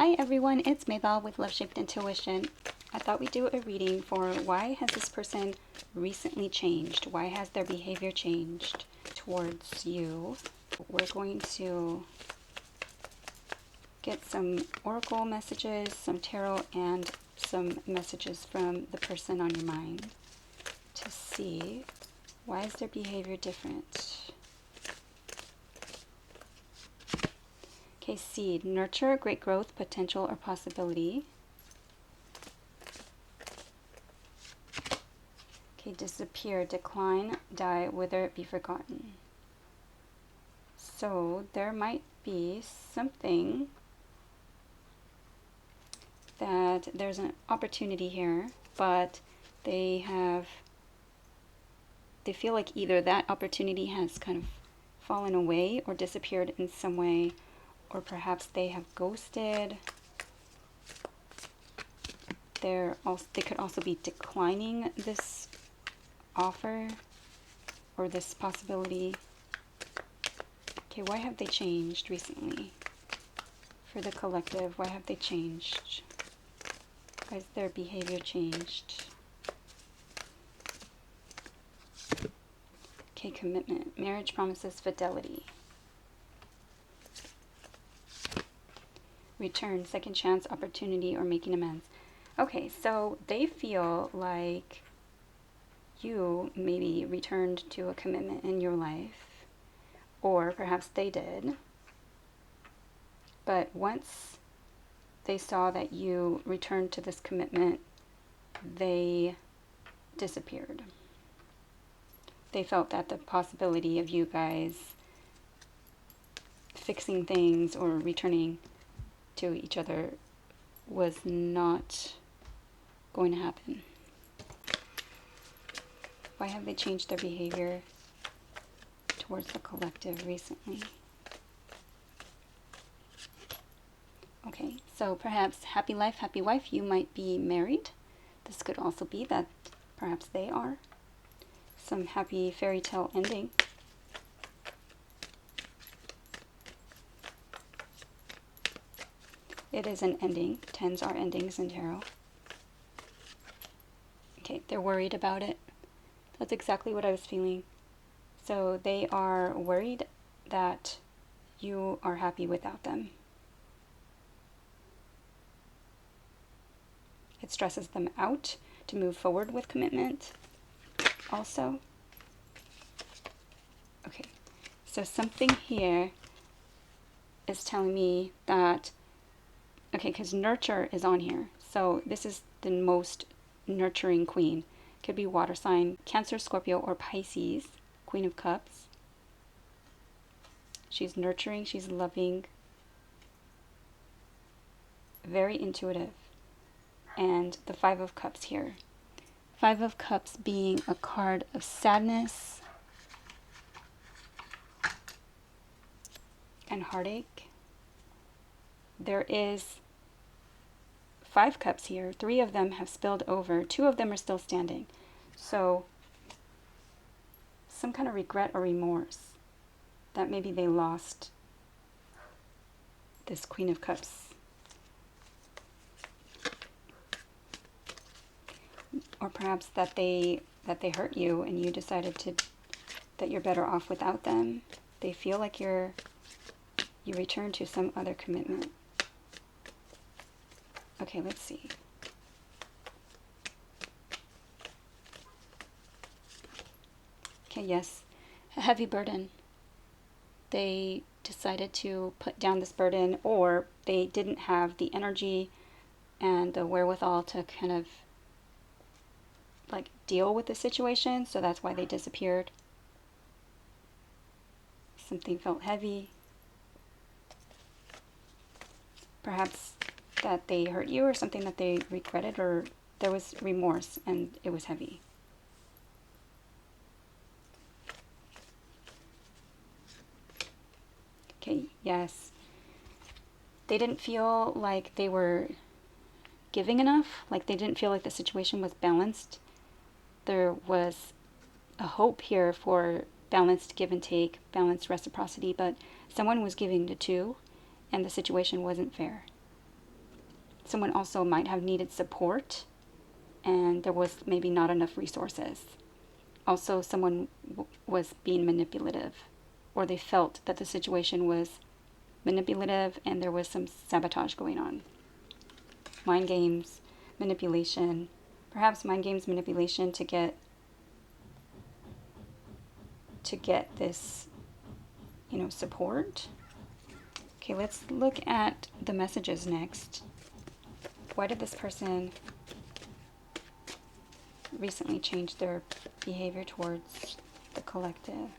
Hi everyone, it's Maybell with Love Shaped Intuition. I thought we'd do a reading for why has this person recently changed? Why has their behavior changed towards you? We're going to get some oracle messages, some tarot, and some messages from the person on your mind to see why is their behavior different. Okay, seed, nurture, great growth, potential, or possibility. Okay, disappear, decline, die, wither, be forgotten. So there might be something that there's an opportunity here, but they feel like either that opportunity has kind of fallen away or disappeared in some way, or perhaps they have ghosted. They could also be declining this offer or this possibility. Okay, why have they changed recently? For the collective, why have they changed? Why has their behavior changed? Okay, commitment, marriage promises, fidelity. Return, second chance, opportunity, or making amends. Okay, so they feel like you maybe returned to a commitment in your life, or perhaps they did, but once they saw that you returned to this commitment, they disappeared. They felt that the possibility of you guys fixing things or returning to each other was not going to happen. Why have they changed their behavior towards the collective recently? Okay, so perhaps happy life, happy wife, you might be married. This could also be that perhaps they are. Some happy fairy tale ending. It is an ending. Tens are endings in tarot. Okay, they're worried about it. That's exactly what I was feeling. So they are worried that you are happy without them. It stresses them out to move forward with commitment also. Okay, so something here is telling me that, okay, because nurture is on here. So this is the most nurturing queen. Could be water sign, Cancer, Scorpio, or Pisces. Queen of Cups. She's nurturing, she's loving, very intuitive. And the Five of Cups here. Five of Cups being a card of sadness and heartache. There is 5 cups here. 3 of them have spilled over. 2 of them are still standing. So some kind of regret or remorse that maybe they lost this Queen of Cups. Or perhaps that they hurt you and you decided that you're better off without them. They feel like you return to some other commitment. Okay, let's see. Okay, yes, a heavy burden. They decided to put down this burden, or they didn't have the energy and the wherewithal to kind of like deal with the situation, so that's why they disappeared. Something felt heavy. Perhaps that they hurt you, or something that they regretted, or there was remorse and it was heavy. Okay, yes. They didn't feel like they were giving enough, like they didn't feel like the situation was balanced. There was a hope here for balanced give and take, balanced reciprocity, but someone was giving to two, and the situation wasn't fair. someone also might have needed support and there was maybe not enough resources. Also, someone was being manipulative, or they felt that the situation was manipulative and there was some sabotage going on. Mind games, manipulation, perhaps mind games, manipulation to get this, support. Okay, let's look at the messages next. Why did this person recently change their behavior towards the collective?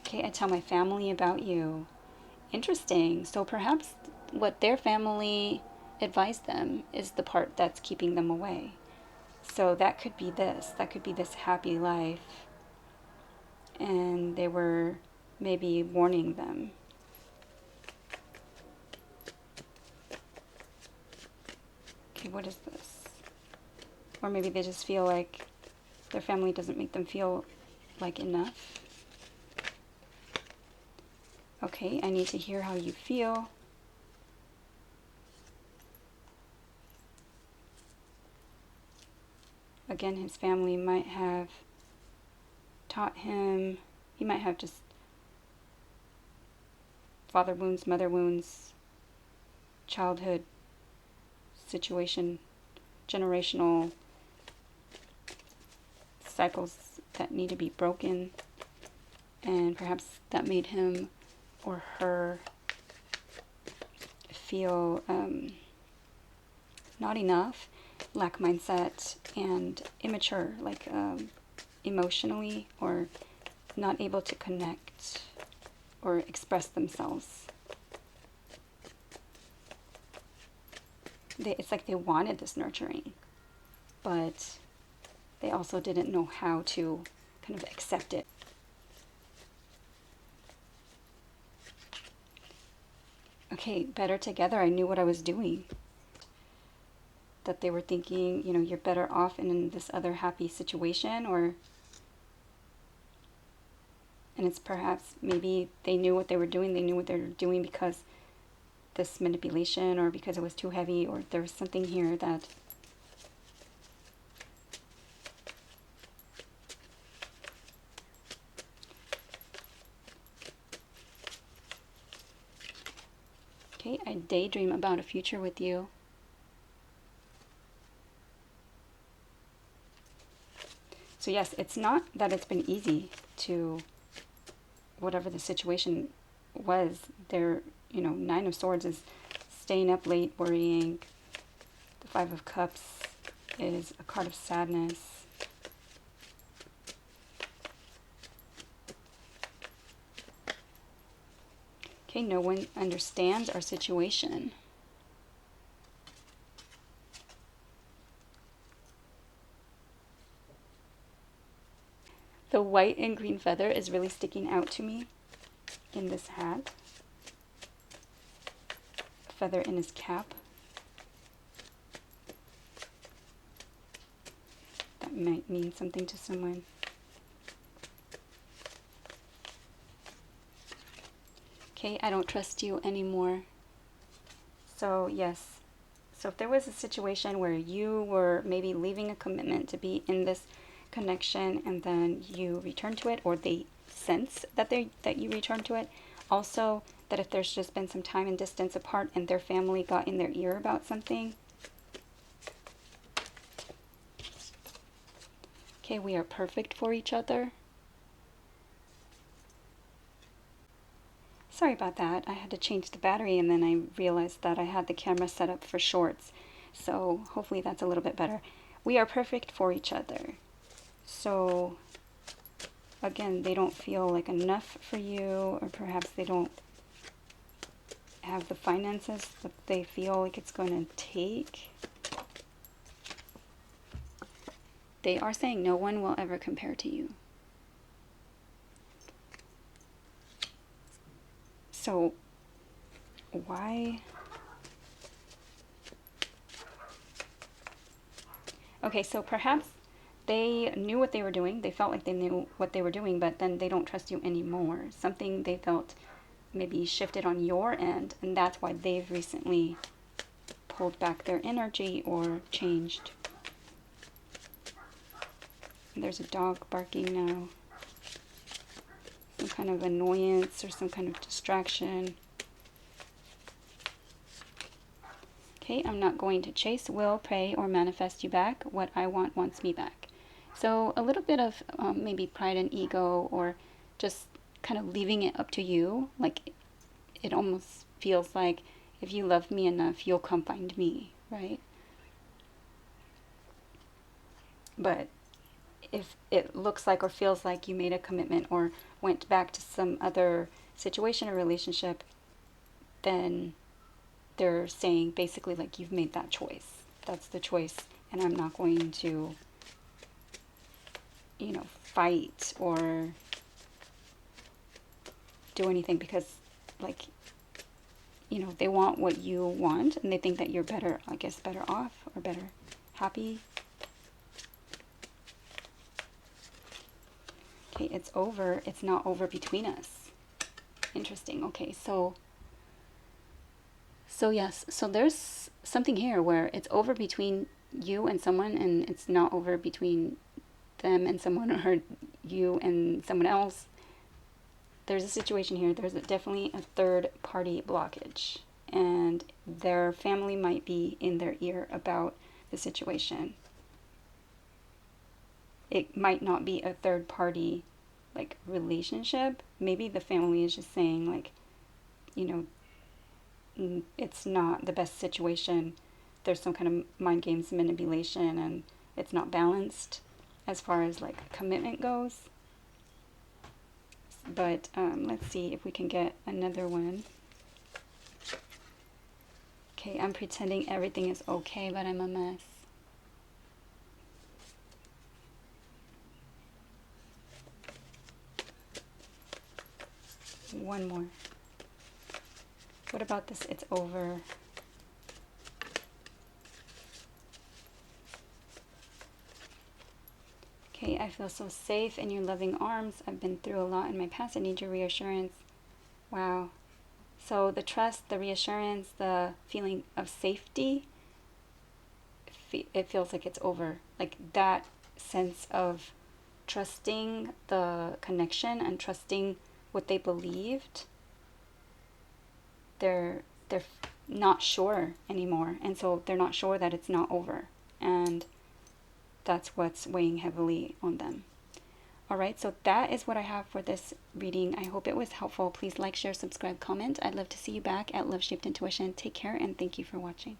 Okay, I tell my family about you. Interesting. So perhaps what their family advised them is the part that's keeping them away. So that could be this. That could be this happy life. And they were maybe warning them. Okay, what is this? Or maybe they just feel like their family doesn't make them feel like enough. Okay, I need to hear how you feel. Again, his family might have taught him, he might have just father wounds, mother wounds, childhood situation, generational cycles that need to be broken, and perhaps that made him or her feel not enough, lack mindset, and immature, like emotionally, or not able to connect or express themselves. It's like they wanted this nurturing, but they also didn't know how to kind of accept it. Okay, better together. I knew what I was doing. That they were thinking, you're better off in this other happy situation, and it's perhaps maybe they knew what they were doing. They knew what they were doing because this manipulation, or because it was too heavy, or there was something here that okay, I daydream about a future with you. So yes, it's not that it's been easy to, whatever the situation was, there, Nine of Swords is staying up late, worrying. The Five of Cups is a card of sadness. Okay, no one understands our situation. The white and green feather is really sticking out to me in this hat. A feather in his cap. That might mean something to someone. Okay, I don't trust you anymore. So yes, so if there was a situation where you were maybe leaving a commitment to be in this connection and then you return to it, or they sense that you return to it. Also, that if there's just been some time and distance apart and their family got in their ear about something. Okay, we are perfect for each other. Sorry about that. I had to change the battery and then I realized that I had the camera set up for shorts. So hopefully that's a little bit better. We are perfect for each other. So again, they don't feel like enough for you, or perhaps they don't have the finances that they feel like it's going to take. They are saying no one will ever compare to you. So why? Okay, so perhaps they knew what they were doing. They felt like they knew what they were doing, but then they don't trust you anymore. Something they felt maybe shifted on your end, and that's why they've recently pulled back their energy or changed. There's a dog barking now. Some kind of annoyance or some kind of distraction. Okay, I'm not going to chase, will, pray, or manifest you back. What I want wants me back. So a little bit of maybe pride and ego, or just kind of leaving it up to you. Like, it almost feels like, if you love me enough, you'll come find me, right? But if it looks like or feels like you made a commitment or went back to some other situation or relationship, then they're saying basically like, you've made that choice. That's the choice, and I'm not going to, you know, fight or do anything, because, like, you know, they want what you want, and they think that you're better, I guess, better off or better happy. Okay, it's over. It's not over between us. Interesting. Okay, so yes, so there's something here where it's over between you and someone, and it's not over between them and someone, or you and someone else. There's a situation here. There's definitely a third party blockage, and their family might be in their ear about the situation. It might not be a third party like relationship. Maybe the family is just saying like, you know, it's not the best situation. There's some kind of mind games, manipulation, and it's not balanced as far as like commitment goes. But let's see if we can get another one. Okay, I'm pretending everything is okay, but I'm a mess. One more. What about this? It's over. Okay, I feel so safe in your loving arms. I've been through a lot in my past. I need your reassurance. Wow. So the trust, the reassurance, the feeling of safety, it feels like it's over. Like that sense of trusting the connection and trusting what they believed, they're not sure anymore, and so they're not sure that it's not over, and that's what's weighing heavily on them. All right, so that is what I have for this reading. I hope it was helpful. Please like, share, subscribe, comment. I'd love to see you back at Love Shaped Intuition. Take care, and thank you for watching.